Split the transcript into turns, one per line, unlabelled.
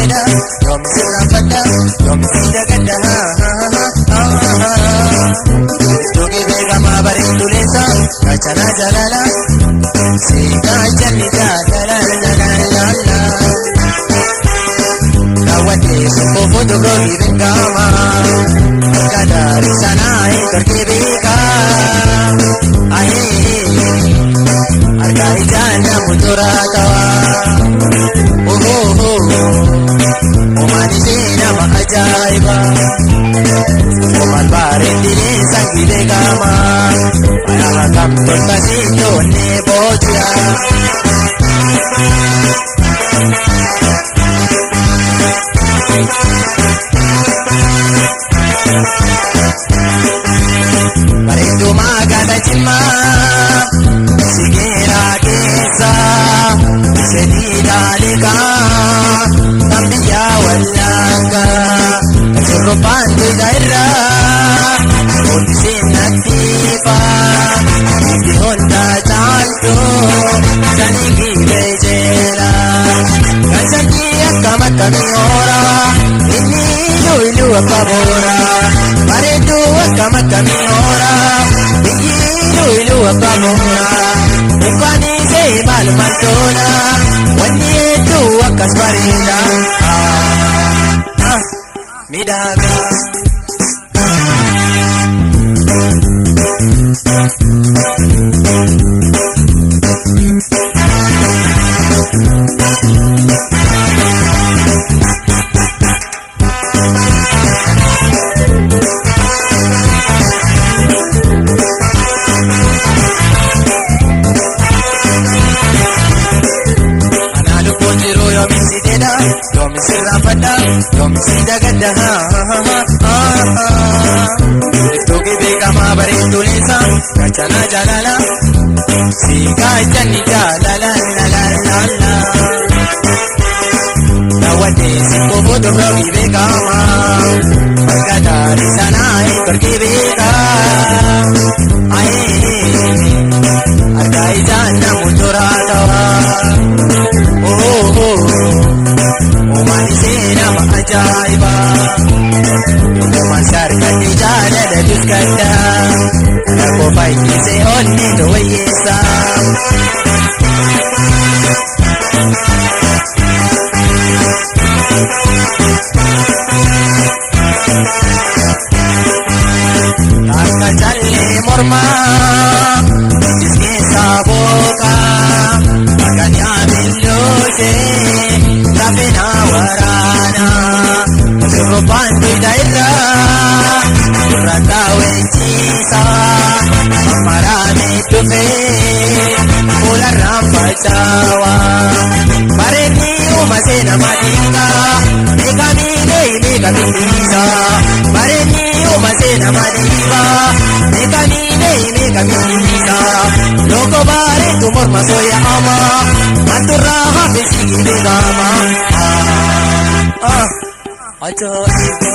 Yomisida, yomisira fada, yomisida gada. Toge bega ma bare tulesa, kachana jalala, sika jani jalala la la. Kawate suko foto gogi bengama, kadari sana terke bega. Ahe, arkai jana mutura tawa. Ajaiba, Oman bare dile sangile gama, ayah kam terkasih ne boja. Bare tu magada cima, sigera kesa, sedida leka, tambiya walanga. Surupan di daerah, kondisi natifa, di Honda Tanto, sanigi bejela, kasaki akamat kami ora, ini dulu apa bora, pare tu akamat kami ora, ini dulu apa bora, bukan ini malu mantona, wani tu akas barina. Midaga Anadu ponjiro yomisida, yomisira fada, yomisida gada. Toge bega ma bare tulesa, kachana jalala, sika jani jalala la la la la. Kawate suko foto gogi bega ma, kadari sana terke bega. Ahe, arkai jana mutura tawa. Omanisina ma ajaiba, Omansarka di jala da duskada, ako baiki se onni do wayesa. Taka challe morma, jiske saboka, aganya milose. Lapena warana, surupan di daerah, rata wencisa, marami tufe, ular rampa cawa, pareni umasena madinga, mega minisa, pareni umasena madinga, mega minisa, loko bare tumor masoya ama, manturra habisi gama. Ajaib.